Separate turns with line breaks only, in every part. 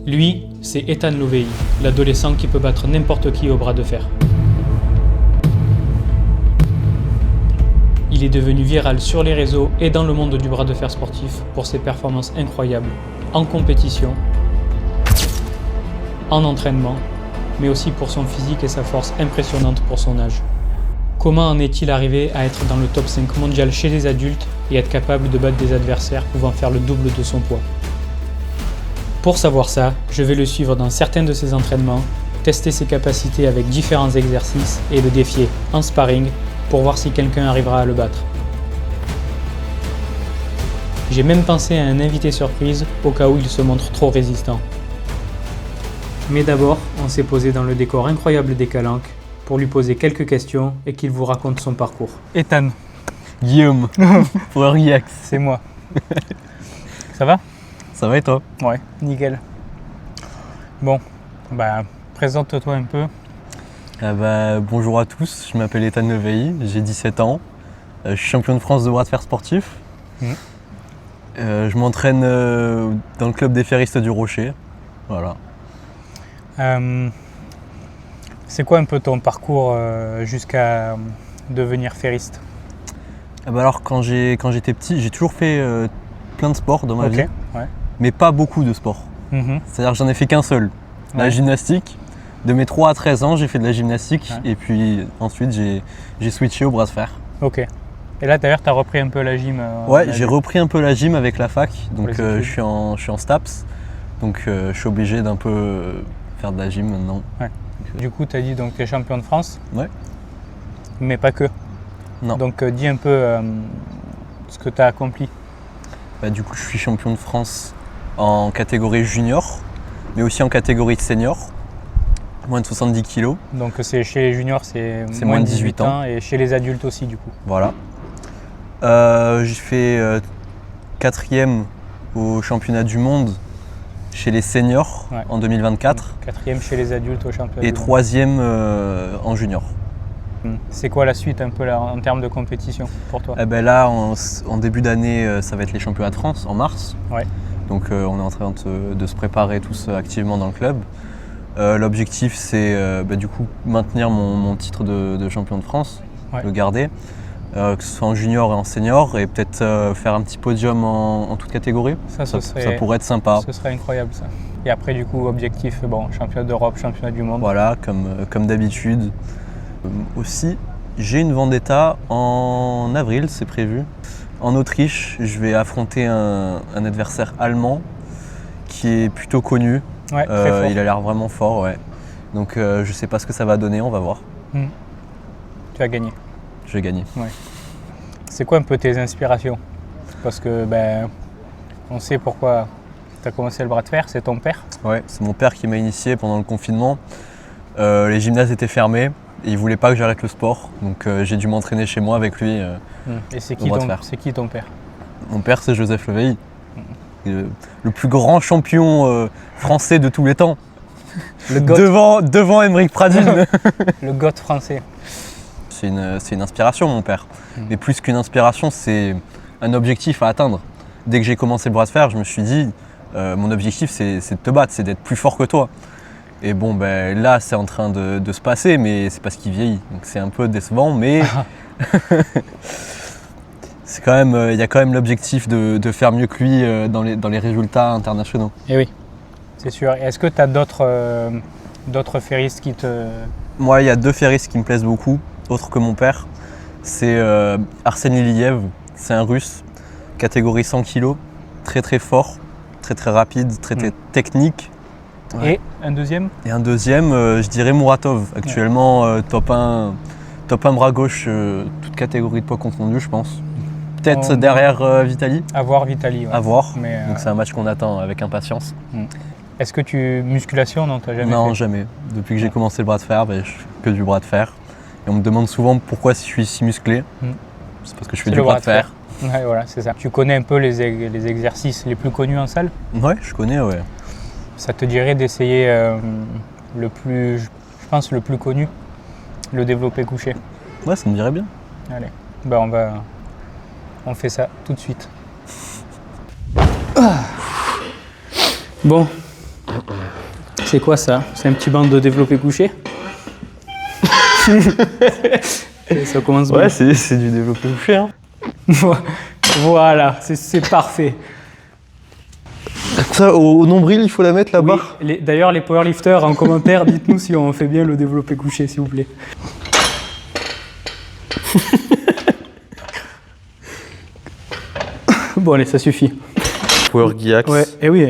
Lui, c'est Ethan Lovéi, l'adolescent qui peut battre n'importe qui au bras de fer. Il est devenu viral sur les réseaux et dans le monde du bras de fer sportif pour ses performances incroyables, en compétition, en entraînement, mais aussi pour son physique et sa force impressionnante pour son âge. Comment en est-il arrivé à être dans le top 5 mondial chez les adultes et être capable de battre des adversaires pouvant faire le double de son poids? Pour savoir ça, je vais le suivre dans certains de ses entraînements, tester ses capacités avec différents exercices et le défier en sparring pour voir si quelqu'un arrivera à le battre. J'ai même pensé à un invité surprise au cas où il se montre trop résistant. Mais d'abord, on s'est posé dans le décor incroyable des Calanques pour lui poser quelques questions et qu'il vous raconte son parcours. Ethan,
Guillaume, pour React.
c'est moi. Ça va?
Ça va et toi?
Ouais, nickel. Bon, présente-toi un peu.
Bonjour à tous, je m'appelle Ethan Lovéi, j'ai 17 ans. Je suis champion de France de bras de fer sportif. Je m'entraîne dans le club des ferristes du Rocher. Voilà.
C'est quoi un peu ton parcours jusqu'à devenir ferriste?
Alors quand j'étais petit, j'ai toujours fait plein de sports dans ma vie,
ouais.
mais pas beaucoup de sports. C'est-à-dire que j'en ai fait qu'un seul, la gymnastique. De mes 3 à 13 ans, j'ai fait de la gymnastique et puis ensuite j'ai switché au bras de fer.
Ok. Et là d'ailleurs, tu as repris un peu la gym
j'ai repris un peu la gym avec la fac, donc je suis en STAPS, donc je suis obligé d'un peu faire de la gym maintenant.
Ouais. Du coup, tu as dit que tu es champion de France.
Ouais.
Mais pas que.
Non.
Donc dis un peu ce que tu as accompli.
Du coup, je suis champion de France en catégorie junior, mais aussi en catégorie senior, moins de 70 kg.
Donc c'est chez les juniors, c'est
moins de 18 ans.
Et chez les adultes aussi du coup.
Voilà. J'ai fait 4e au championnat du monde chez les seniors en 2024.
4e chez les adultes au championnat
et
du monde.
3e en junior.
C'est quoi la suite un peu là, en termes de compétition pour toi?
Là, en début d'année, ça va être les championnats de France en mars.
Ouais.
Donc on est en train de se préparer tous activement dans le club. L'objectif, c'est du coup maintenir mon titre de champion de France, le garder, que ce soit en junior et en senior, et peut-être faire un petit podium en toute catégorie. Ça pourrait être sympa.
Ce serait incroyable ça. Et après du coup, objectif, championnat d'Europe, championnat du monde.
Voilà, comme d'habitude. Aussi, j'ai une vendetta en avril, c'est prévu. En Autriche, je vais affronter un adversaire allemand qui est plutôt connu.
Ouais, très fort.
Il a l'air vraiment fort, ouais. Donc je sais pas ce que ça va donner, on va voir.
Tu vas gagner.
Je vais gagner.
Ouais. C'est quoi un peu tes inspirations? Parce que on sait pourquoi tu as commencé le bras de fer, c'est ton père.
Ouais, c'est mon père qui m'a initié pendant le confinement. Les gymnases étaient fermés et il voulait pas que j'arrête le sport. Donc j'ai dû m'entraîner chez moi avec lui.
Et c'est qui ton père?
Mon père, c'est Joseph Lovéi. Le plus grand champion français de tous les temps. Devant Aymeric Pradine.
Le GOAT français.
C'est une inspiration, mon père. Mais plus qu'une inspiration, c'est un objectif à atteindre. Dès que j'ai commencé le bras de fer, je me suis dit, mon objectif, c'est de te battre, c'est d'être plus fort que toi. Et là, c'est en train de se passer, mais c'est parce qu'il vieillit. Donc c'est un peu décevant, mais c'est quand même, il y a quand même l'objectif de faire mieux que lui dans les résultats internationaux.
Et oui, c'est sûr. Et est-ce que tu as d'autres ferristes qui te...
Moi, il y a 2 ferristes qui me plaisent beaucoup, autres que mon père. C'est Arsène Liliev, c'est un russe, catégorie 100 kg, très très fort, très très rapide, très technique. Ouais.
Et un deuxième?
Et un deuxième, je dirais Muratov, actuellement top 1 bras gauche, toute catégorie de poids confondue, je pense. Peut-être derrière Vitali.
À voir Vitali. Ouais.
À voir.
Mais,
donc c'est un match qu'on attend avec impatience.
Est-ce que musculation, non, t'as jamais fait?
Non, jamais. Depuis que j'ai commencé le bras de fer, je fais que du bras de fer. Et on me demande souvent pourquoi je suis si musclé. C'est parce que je fais du bras de fer.
Ouais, voilà, c'est ça. Tu connais un peu les exercices les plus connus en salle?
Ouais, je connais, ouais.
Ça te dirait d'essayer le plus connu, le développé couché?
Ouais, ça me dirait bien.
Allez, on fait ça tout de suite. Bon, C'est quoi ça? C'est un petit banc de développé couché? Ça commence bien.
Ouais, c'est du développé couché. Hein.
Voilà, c'est parfait.
Ça, au nombril, il faut la mettre, la
Oui,
barre.
d'ailleurs, les powerlifters, en commentaire, dites-nous si on fait bien le développé couché, s'il vous plaît. Bon, allez, ça suffit.
Power Giax.
Ouais, et oui.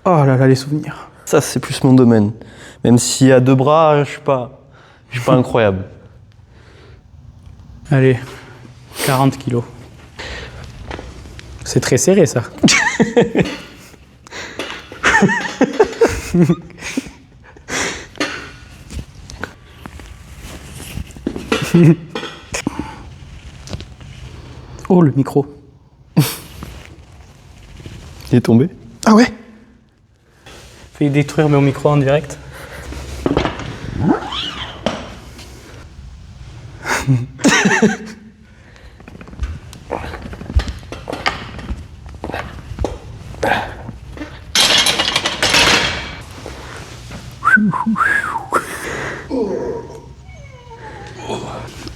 Oh là là, les souvenirs.
Ça, c'est plus mon domaine. Même si à 2 bras, je suis pas incroyable.
Allez, 40 kilos. C'est très serré, ça. Oh, le micro.
Il est tombé.
Ah ouais? Fais détruire mon micro en direct.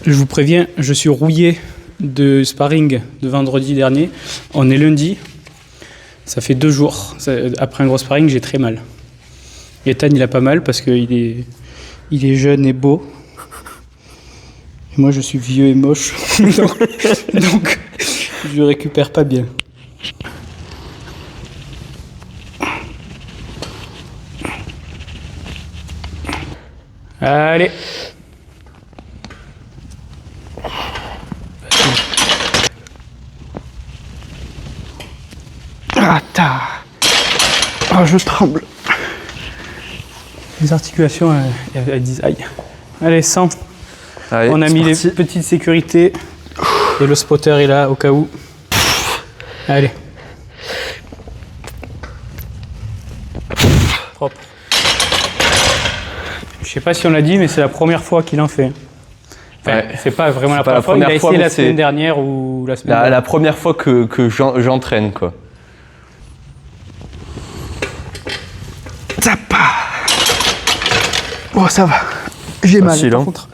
Je vous préviens, je suis rouillé de sparring de vendredi dernier. On est lundi. Ça fait 2 jours. Après un gros sparring, j'ai très mal. Ethan, il a pas mal parce qu'il est jeune et beau. Et moi, je suis vieux et moche. donc, je récupère pas bien. Allez. Ah, oh, je tremble. Les articulations, elles disent aïe. Allez, 100.
Allez,
on a mis les petites sécurités. Et le spotter est là au cas où. Allez. Propre. Je sais pas si on l'a dit, mais c'est la première fois qu'il en fait. Enfin, ouais. C'est pas vraiment la première fois. Il a essayé la semaine dernière ou la semaine dernière.
La première fois que j'entraîne, quoi.
Zapa. Oh, ça va. J'ai mal, par contre.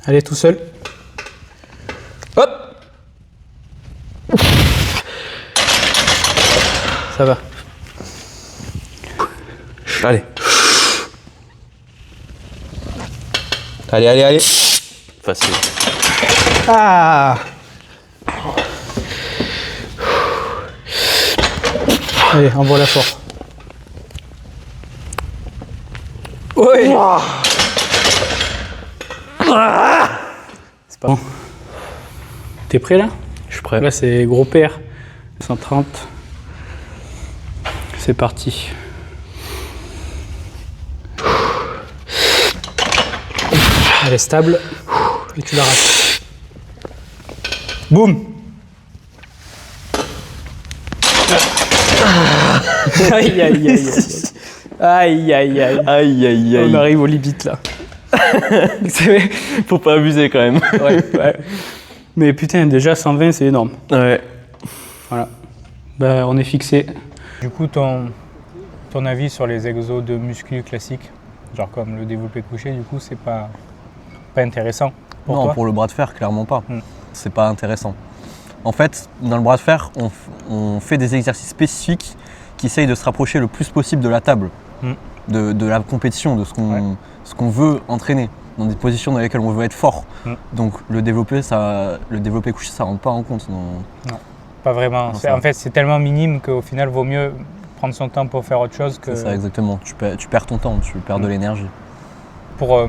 Allez, tout seul. Hop. Ça va.
Allez. Allez. Facile.
Ah. Allez, envoie la force. Ouais. Wow. C'est pas bon. T'es prêt là?
Je suis prêt.
Là c'est gros père. 130. C'est parti. Elle est stable. Et tu l'arraches. Boum. Aïe aïe aïe. Aïe aïe aïe.
Aïe aïe aïe.
On arrive aux limites là.
Faut pas abuser quand même.
Ouais. Mais putain, déjà 120 c'est énorme.
Ouais.
Voilà. Ben, on est fixé. Du coup, ton avis sur les exos de muscu classiques, genre comme le développé couché, du coup, c'est pas intéressant pour toi?
Non, pour le bras de fer, clairement pas. C'est pas intéressant. En fait, dans le bras de fer, on fait des exercices spécifiques qui essayent de se rapprocher le plus possible de la table, de la compétition, de ce qu'on veut entraîner, dans des positions dans lesquelles on veut être fort. Donc le développé couché, ça rentre pas en compte. Non,
pas vraiment. En fait, c'est tellement minime qu'au final, vaut mieux prendre son temps pour faire autre chose que...
C'est ça, exactement. Tu perds ton temps, tu perds de l'énergie.
Pour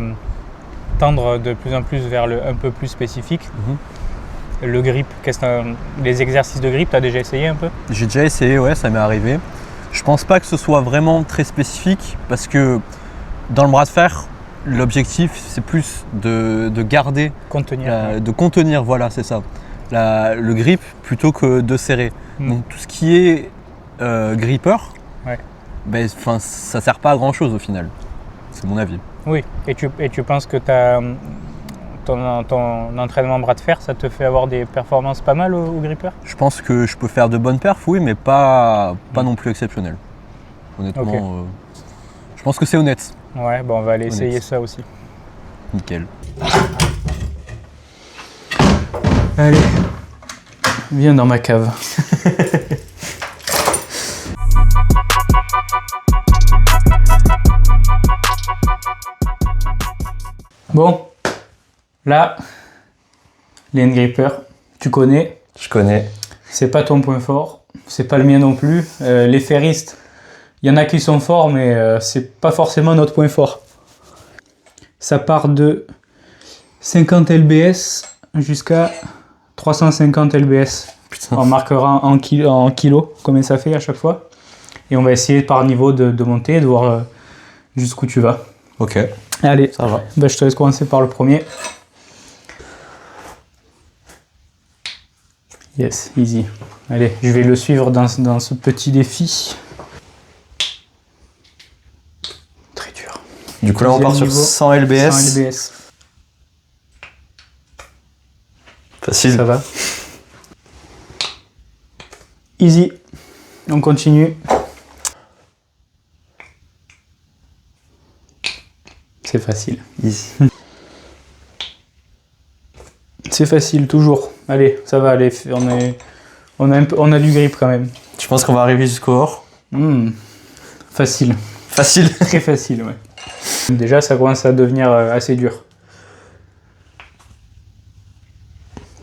tendre de plus en plus vers le un peu plus spécifique, le grip, les exercices de grip, tu as déjà essayé un peu? J'ai
déjà essayé, ouais, ça m'est arrivé. Je pense pas que ce soit vraiment très spécifique parce que dans le bras de fer, l'objectif c'est plus de garder, de contenir, voilà, c'est ça, le grip plutôt que de serrer. Donc tout ce qui est gripper, ben, ça sert pas à grand chose au final, c'est mon avis.
Oui, et tu penses que ton entraînement bras de fer, ça te fait avoir des performances pas mal au gripper?
Je pense que je peux faire de bonnes perfs, oui, mais pas non plus exceptionnelles. Honnêtement, je pense que c'est honnête.
Ouais, bon, on va aller essayer
Honnête.
ça aussi.
Nickel.
Allez, viens dans ma cave. Bon, là, les gripper, tu connais.
Je connais.
C'est pas ton point fort, c'est pas le mien non plus. Les ferristes, il y en a qui sont forts, mais c'est pas forcément notre point fort. Ça part de 50 lbs jusqu'à 350 lbs.
Putain.
On marquera en kilos combien ça fait à chaque fois. Et on va essayer par niveau de monter, de voir jusqu'où tu vas.
Ok,
Allez,
ça va.
ben, je te laisse commencer par le premier. Yes, easy. Allez, je vais le suivre dans ce petit défi. Très dur.
Du coup là on part sur 100 lbs.
100 lbs.
Facile.
Ça va. Easy. On continue. C'est facile.
Easy.
C'est facile, toujours. Allez, ça va aller. On a du grip quand même.
Je pense qu'on va arriver jusqu'au or.
Facile.
Facile.
Très facile, ouais. Déjà, ça commence à devenir assez dur.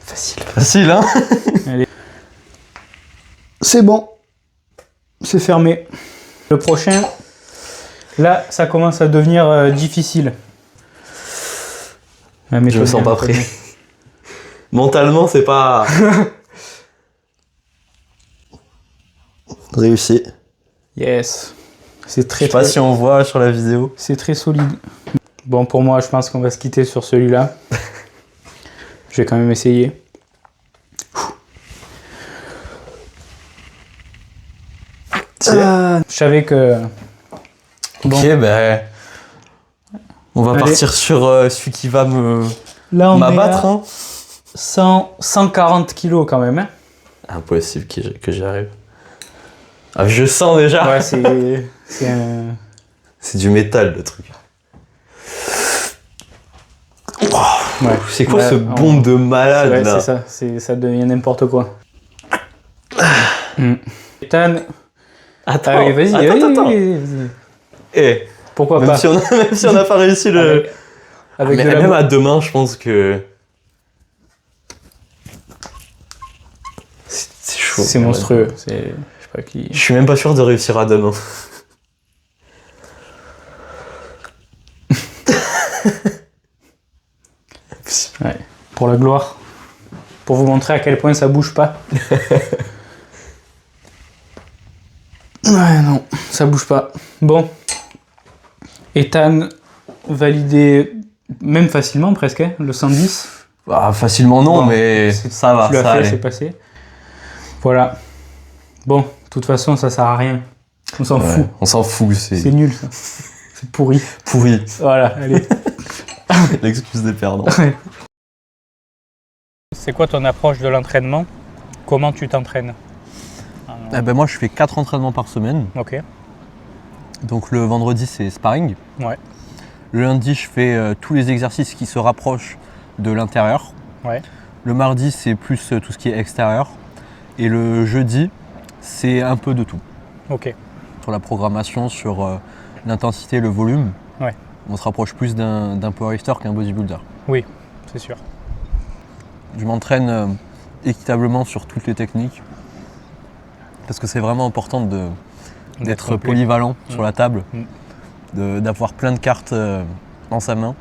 Facile.
Facile, hein?
Allez. C'est bon. C'est fermé. Le prochain, là, ça commence à devenir difficile. Ah, mais
Je me sens pas prêt. Mentalement, c'est pas... Réussi.
Yes. C'est
Je
très,
sais pas si on voit sur la vidéo.
c'est très solide. Bon, pour moi, je pense qu'on va se quitter sur celui-là. Je vais quand même essayer. Je savais que... Bon.
Ok, ben... On va
Allez.
partir sur celui qui va
Là, on est
m'abattre.
à
Hein.
140 kilos quand même. Hein.
Impossible que j'y arrive. Ah, je sens déjà.
Ouais, c'est un...
C'est du métal, le truc.
Ouais.
C'est quoi
Ouais,
ce bombe de malade,
ouais,
là?
c'est ça. Ça devient n'importe quoi. Ethan,
Attends,
allez, vas-y,
attends.
vas-y.
Eh,
Pourquoi
même
pas
si on n'a pas réussi le...
avec
mais
de la
même
boue.
à demain, je pense que... C'est chaud.
C'est monstrueux. C'est... Je sais pas qui...
Je suis même pas sûr de réussir à demain.
Ouais. Pour la gloire. Pour vous montrer à quel point ça bouge pas. Ouais, non, ça bouge pas. Bon. Ethan, validé même facilement presque, hein, le 110.
Bah, facilement non,
Bon,
mais ça va,
Tu l'as
ça
fait,
allait.
c'est passé. Voilà. Bon, de toute façon, ça sert à rien. On s'en
Ouais,
fout.
on s'en fout,
C'est
c'est
nul, ça. C'est pourri.
pourri.
Voilà, allez.
L'excuse des perdants.
C'est quoi ton approche de l'entraînement? Comment tu t'entraînes?
Eh ben moi, je fais 4 entraînements par semaine.
Ok.
Donc le vendredi, c'est sparring.
Ouais.
Le lundi, je fais tous les exercices qui se rapprochent de l'intérieur.
Ouais.
Le mardi, c'est plus tout ce qui est extérieur. Et le jeudi, c'est un peu de tout.
Ok.
Sur la programmation, sur l'intensité, le volume.
Ouais.
On se rapproche plus d'un powerlifter qu'un bodybuilder.
Oui, c'est sûr.
Je m'entraîne équitablement sur toutes les techniques. Parce que c'est vraiment important d'être
complet.
polyvalent sur la table. D'avoir plein de cartes dans sa main.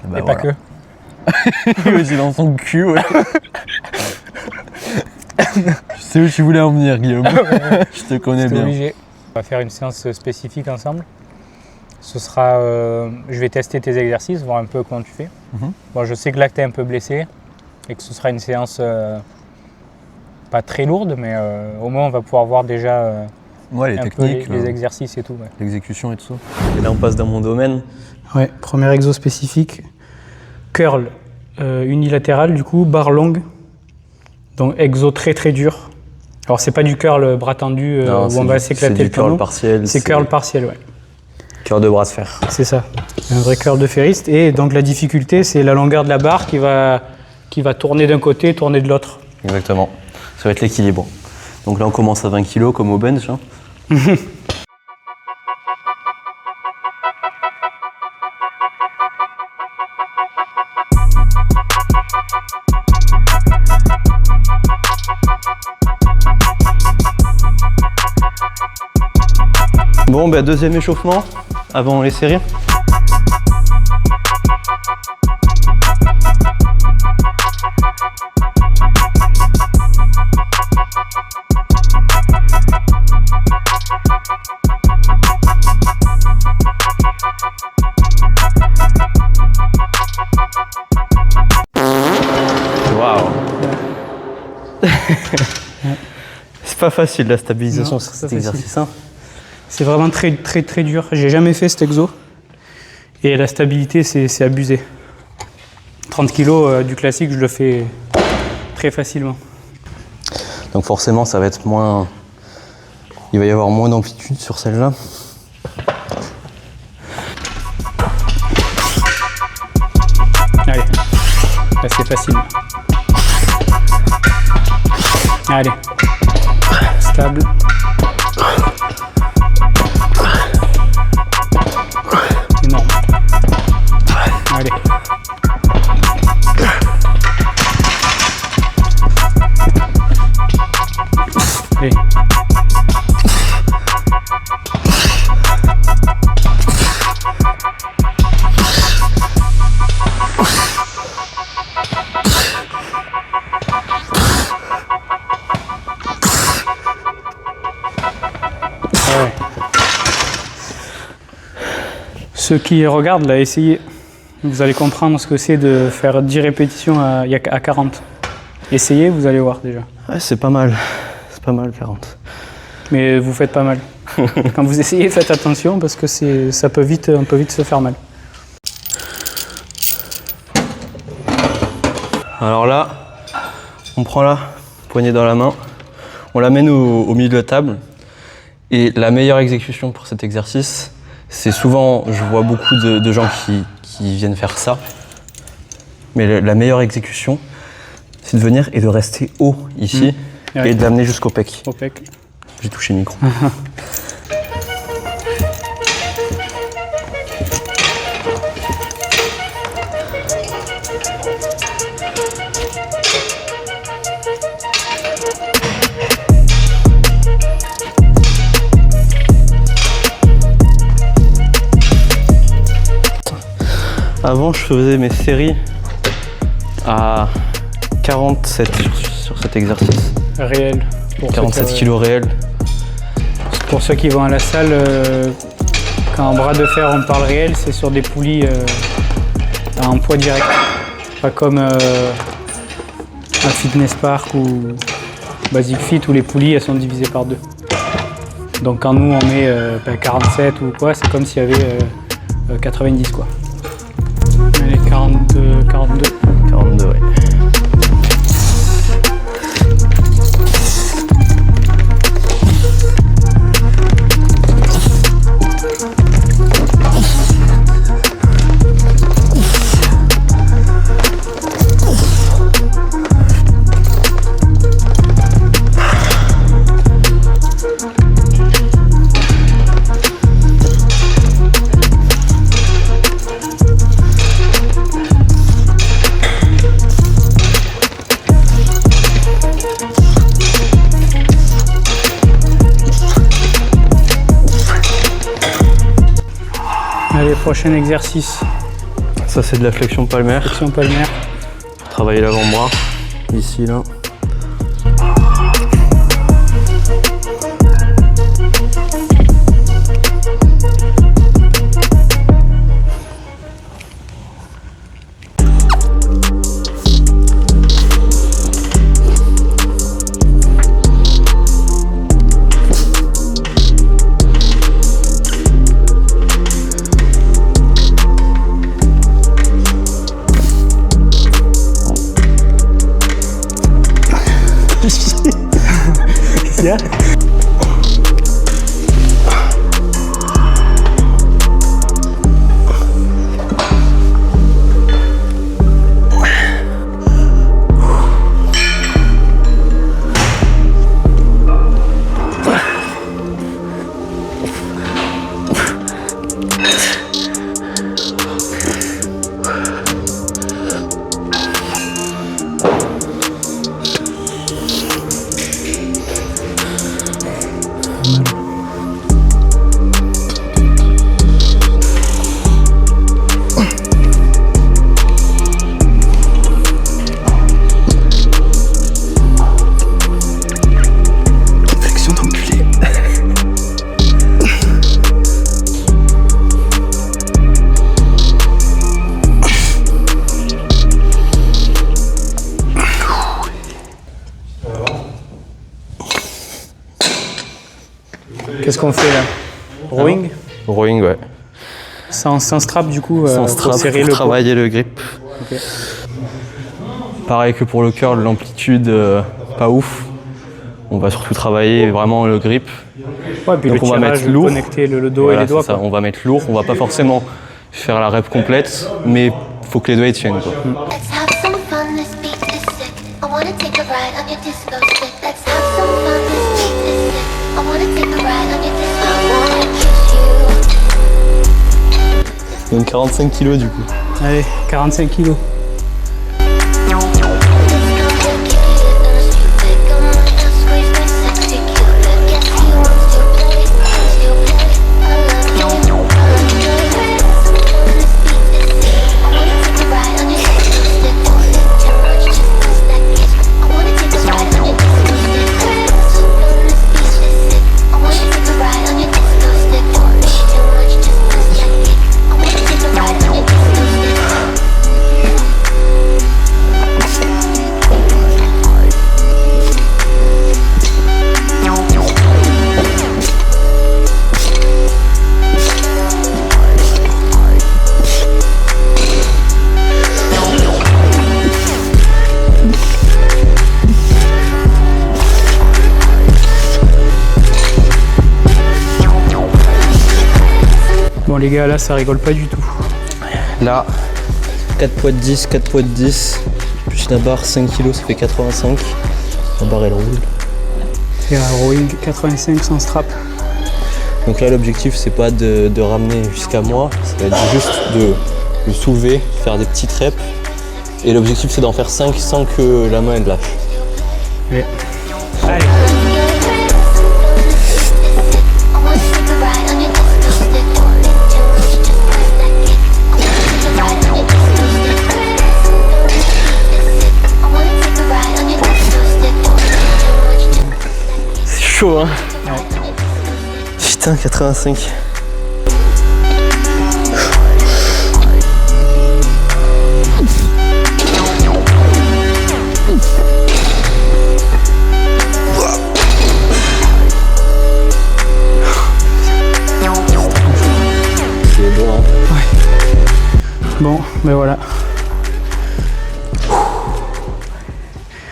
Et, bah,
Et pas que.
J'ai dans son cul, ouais. Je sais où tu voulais en venir, Guillaume. Je te connais
C'était
bien.
obligé. On va faire une séance spécifique ensemble. Ce sera, je vais tester tes exercices, voir un peu comment tu fais. Bon, je sais que là que tu es un peu blessé et que ce sera une séance pas très lourde, mais au moins on va pouvoir voir déjà
Ouais, les
un
techniques,
peu les exercices et tout. Ouais.
l'exécution et tout ça. Et là, on passe dans mon domaine.
Ouais, premier exo spécifique. Curl unilatéral, du coup, barre longue. Donc exo très très dur. Alors c'est pas du curl bras tendu
Non,
où on va s'éclater
c'est
le
du curl
tonneau.
partiel.
C'est curl partiel, ouais.
Curl de bras de fer.
C'est ça, un vrai curl de ferriste. Et donc la difficulté, c'est la longueur de la barre qui va tourner d'un côté, tourner de l'autre.
Exactement. Ça va être l'équilibre. Donc là, on commence à 20 kg comme au bench. Hein. Bon, ben, deuxième échauffement avant les séries. Waouh. C'est pas facile la stabilisation sur cet exercice. Hein.
C'est vraiment très très très dur. J'ai jamais fait cet exo. Et la stabilité, c'est abusé. 30 kg du classique, je le fais très facilement.
Donc forcément, ça va être moins... Il va y avoir moins d'amplitude sur celle-là.
Allez, là c'est facile. Allez, stable. Énorme. Allez. Allez. Ouais. Ceux qui regardent, là, essayez. Vous allez comprendre ce que c'est de faire 10 répétitions à 40. Essayez, vous allez voir déjà.
Ouais, c'est pas mal. C'est pas mal, 40.
Mais vous faites pas mal. Quand vous essayez, faites attention parce que on peut vite se faire mal.
Alors là, on prend la poignée dans la main, on l'amène au milieu de la table. Et la meilleure exécution pour cet exercice, c'est souvent, je vois beaucoup de gens qui viennent faire ça. Mais la meilleure exécution, c'est de venir et de rester haut ici et de l'amener jusqu'au pec.
Au pec.
J'ai touché le micro. Avant, je faisais mes séries à 47 sur cet exercice.
Réel.
47 kg réel.
Pour ceux qui vont à la salle, quand en bras de fer on parle réel, c'est sur des poulies en poids direct. Pas comme un fitness park ou Basic Fit où les poulies elles sont divisées par deux. Donc quand nous on met 47 ou quoi, c'est comme s'il y avait 90 quoi. Allez, 42.
42, ouais.
Allez, prochain exercice.
Ça, c'est de la flexion palmaire.
Flexion palmaire.
Travailler l'avant-bras, ici, là.
mal.
Flexion d'enculé.
Qu'est-ce qu'on fait là? Rowing?
Rowing, ouais.
Sans strap du coup,
Sans strap
pour serrer
pour
le
travailler le grip.
Ok.
Pareil que pour le curl, l'amplitude pas ouf. On va surtout travailler vraiment le grip.
Ouais, puis
Donc
le
on va
tirage,
mettre lourd.
connecter le dos
Voilà,
et les doigts.
c'est ça.
Quoi.
On va mettre lourd, on va pas forcément faire la rep complète, mais il faut que les doigts y tiennent, quoi.
Let's have some fun, this beat is sick. I wanna take a ride on your disco stick. Let's have some fun, this beat is sick. I wanna take a ride on your disco. I wanna kiss you.
Donc 45 kg du coup.
Allez, 45 kilos. Bon les gars, là ça rigole pas du tout.
Là, 4 poids de 10, 4 poids de 10, plus la barre 5 kg, ça fait 85. La barre elle roule.
Et un rowing 85 sans strap.
Donc là l'objectif c'est pas de ramener jusqu'à moi, ça va être juste de le soulever, faire des petites reps. Et l'objectif c'est d'en faire 5 sans que la main elle lâche.
Allez. Allez.
C'est chaud hein.
Ouais.
Putain 85. C'est bon hein.
Bon, ben voilà.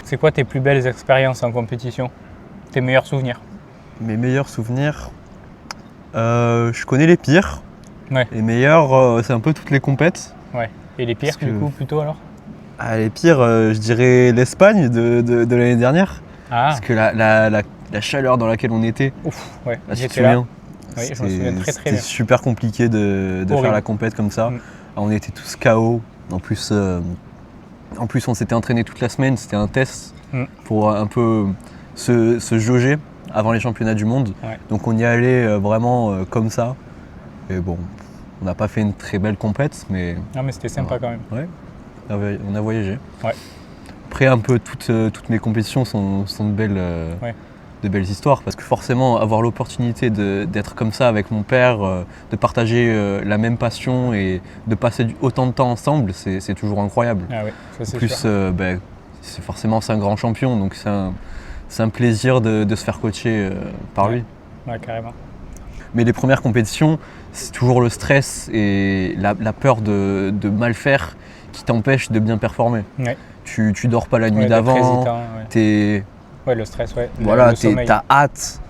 C'est quoi tes plus belles expériences en compétition? Tes meilleurs souvenirs?
Mes meilleurs souvenirs, je connais les pires.
Ouais.
Les meilleurs, c'est un peu toutes les compètes.
Ouais. Et les pires
Parce
du
que-
coup plutôt alors?
Ah, les pires, je dirais l'Espagne de l'année dernière.
Ah,
Parce que la chaleur dans laquelle on était,
ouf, ouais.
là, tu te
J'étais là.
souviens,
Oui, je me souviens très
c'était
bien.
super compliqué de
Horrible.
faire la compète comme ça.
Mm.
On était tous KO. En plus, on s'était entraîné toute la semaine. C'était un test
Mm.
pour un peu se jauger avant les championnats du monde.
Ouais.
Donc on y allait vraiment comme ça. Et bon, on n'a pas fait une très belle compète, mais
Non mais c'était sympa quand même.
ouais, on a voyagé.
Ouais.
Après, un peu toutes mes compétitions sont
Ouais.
de belles histoires, parce que forcément, avoir l'opportunité d'être comme ça avec mon père, de partager la même passion et de passer autant de temps ensemble, c'est toujours incroyable.
Ah oui, ça c'est
En plus,
sûr.
c'est un grand champion, donc c'est un plaisir de se faire coacher par
Ouais.
lui.
Ouais, carrément.
Mais les premières compétitions, c'est toujours le stress et la peur de mal faire qui t'empêche de bien performer.
Ouais.
Tu dors pas la nuit
Ouais, d'être
d'avant,
hésitant, ouais.
t'es
Ouais, le stress, ouais.
voilà,
le sommeil.
t'as hâte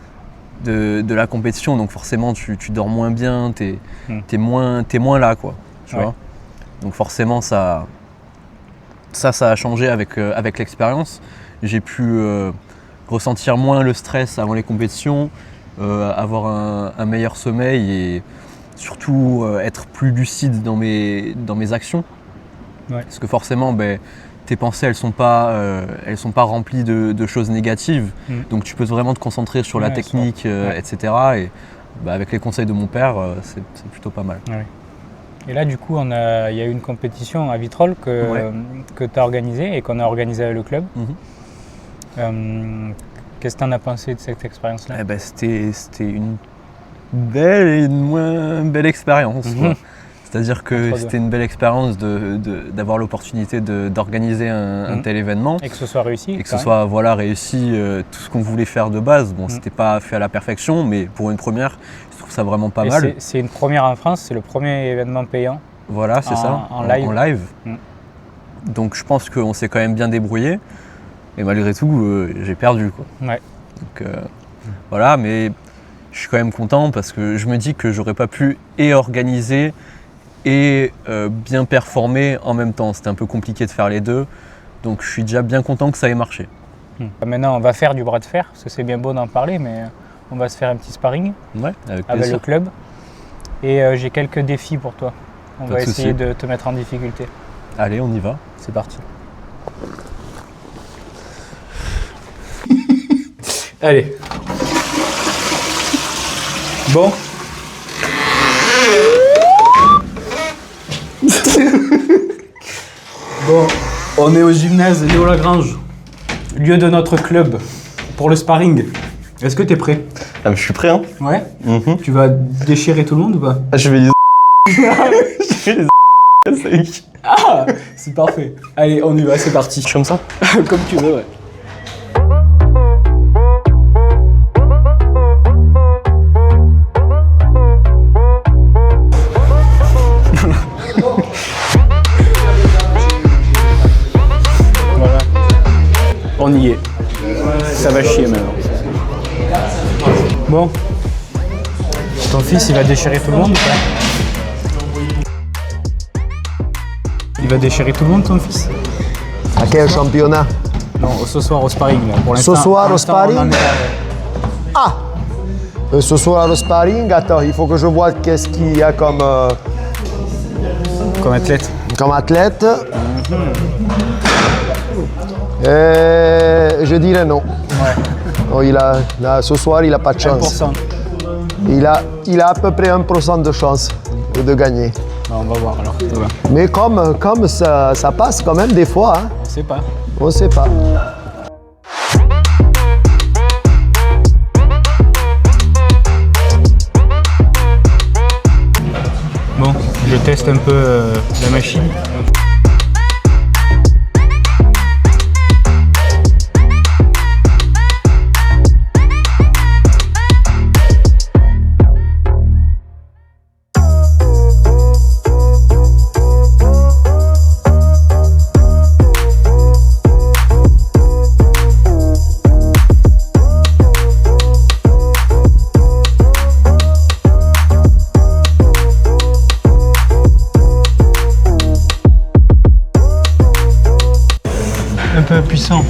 de la compétition, donc forcément tu dors moins bien, t'es moins là, quoi. Tu
Ouais.
vois. Donc forcément ça a changé avec l'expérience. J'ai pu ressentir moins le stress avant les compétitions, avoir un meilleur sommeil et surtout être plus lucide dans mes actions.
Ouais.
Parce que forcément, tes pensées elles sont pas remplies de choses négatives. Donc tu peux vraiment te concentrer sur la technique, etc. Et avec les conseils de mon père, c'est plutôt pas mal.
Ouais. Et là, du coup, il y a eu une compétition à Vitrolles que tu as organisée et qu'on a organisée avec le club. Qu'est-ce que tu en as pensé de cette expérience-là?
C'était une belle et une moins belle expérience. C'est-à-dire que c'était une belle expérience d'avoir l'opportunité d'organiser un tel événement.
Et que ce soit réussi.
Et que ce soit réussi tout ce qu'on voulait faire de base. Bon, c'était pas fait à la perfection, mais pour une première, je trouve ça vraiment pas mal.
C'est une première en France, c'est le premier événement payant.
Voilà, c'est ça,
en live.
Donc je pense qu'on s'est quand même bien débrouillé. Et malgré tout, j'ai perdu, quoi.
Ouais.
Donc voilà, mais je suis quand même content parce que je me dis que j'aurais pas pu organiser et bien performer en même temps. C'était un peu compliqué de faire les deux, donc je suis déjà bien content que ça ait marché.
Maintenant, on va faire du bras de fer, parce que c'est bien beau d'en parler, mais on va se faire un petit sparring avec le club. Et j'ai quelques défis pour toi. On va essayer de te mettre en difficulté.
Allez, on y va.
C'est parti. Allez. Bon. Bon, on est au gymnase Léo Lagrange, lieu de notre club pour le sparring. Est-ce que tu es prêt?
Je suis prêt, hein.
Ouais. Tu vas déchirer tout le monde ou pas?
Je vais les je vais les
Ah, c'est parfait. Allez, on y va, c'est parti.
Comme ça?
Comme tu veux, ouais. Voilà. On y est. Ça va chier maintenant. Bon. Ton fils, il va déchirer tout le monde ou pas? Il va déchirer tout le monde, ton fils?
À quel championnat?
Non, ce soir au sparring. Là. Pour
Ce soir au sparring? Ah! Ce soir au sparring, attends, il faut que je vois qu'est-ce qu'il y a comme
athlète.
Comme athlète. Je dirais non.
Ouais.
Non, ce soir, il n'a pas de chance.
1%.
Il a à peu près 1% de chance de gagner.
On va voir alors.
Mais comme ça passe quand même des fois. Hein.
On sait pas.
On sait pas.
Bon, je teste un peu la machine. Un peu puissant.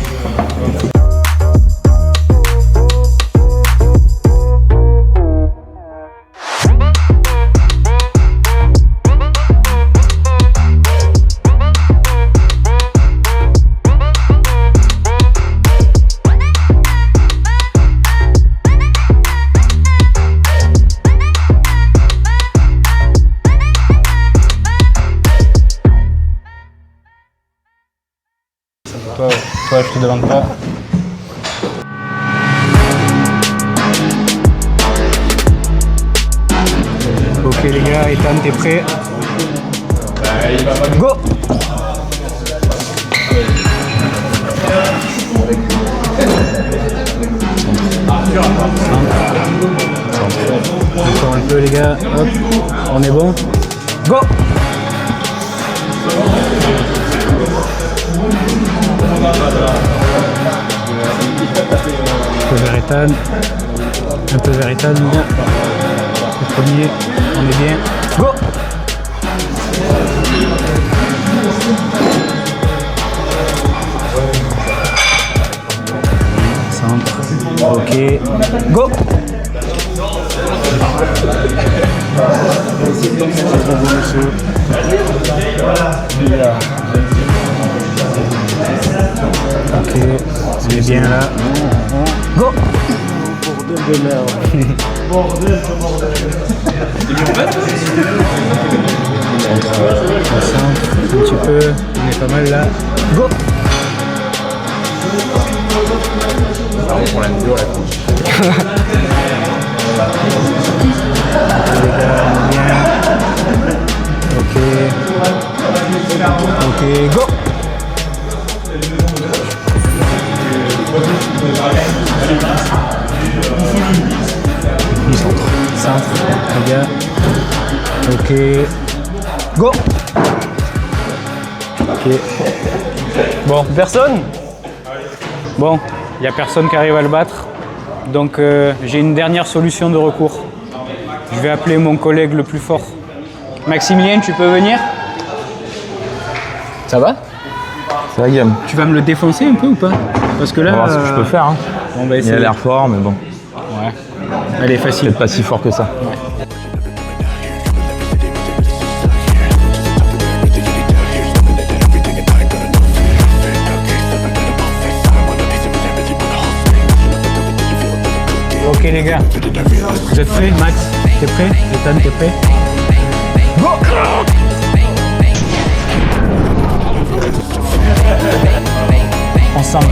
Toi, je te demande pas. Ok les gars, Ethan, t'es prêt? Go! Encore un peu les gars, hop, on est bon? Go! Un peu vers Ethan. Un peu vers Ethan. Le premier, on est bien. Go! Centre. Ok. Go! Ok, on est bien là. Go!
Bordel de merde. Bordel de bordel.
On centre un petit peu, on est pas mal là. Go!
Pour la vidéo, là.
Ok. Ok, go! Centre, les gars. Ok. Go! Ok. Bon, personne? Bon, il n'y a personne qui arrive à le battre. Donc j'ai une dernière solution de recours. Je vais appeler mon collègue le plus fort. Maximilien, tu peux venir? Ça va?
C'est la game.
Tu vas me le défoncer un peu ou pas? Parce que là.
On va voir ce que je peux faire. Hein.
On va
Il
essayer.
a l'air fort, mais bon.
Ouais. Elle est facile.
Peut-être pas si fort que ça.
Ok les gars, vous êtes prêts? Max, t'es prêt? Ethan, t'es prêt? Go! Ensemble.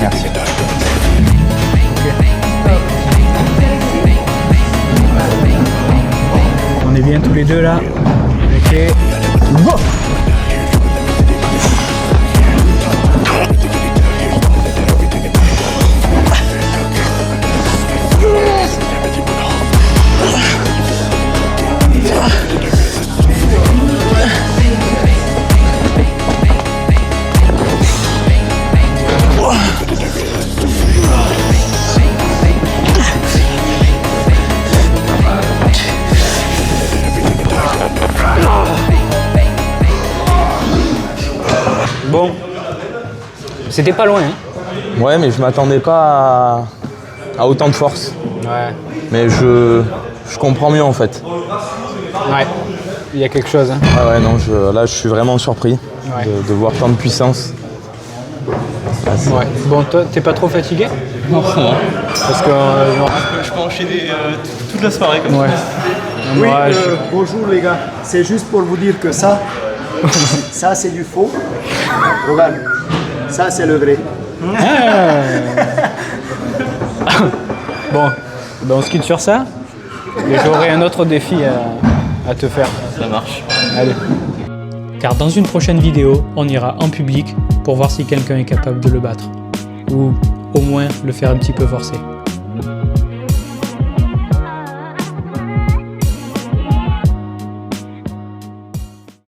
Merci. On est bien tous les deux là. Ok. Go! Bon, c'était pas loin. Hein.
Ouais, mais je m'attendais pas à autant de force.
Ouais.
Mais je comprends mieux en fait.
Ouais, il y a quelque chose. Hein.
Ah ouais, non, là je suis vraiment surpris
Ouais.
de voir tant de puissance.
Ouais. Bon, toi, t'es pas trop fatigué?
Non, ça va.
Parce que.
Je peux enchaîner toute la soirée comme
Ouais.
Oui,
Moi,
bonjour les gars. C'est juste pour vous dire que ça, ça c'est du faux. Regarde, ça c'est le vrai.
Bon, ben on se quitte sur ça. Et j'aurai un autre défi à te faire.
Ça marche.
Allez. Car dans une prochaine vidéo, on ira en public pour voir si quelqu'un est capable de le battre. Ou au moins le faire un petit peu forcer.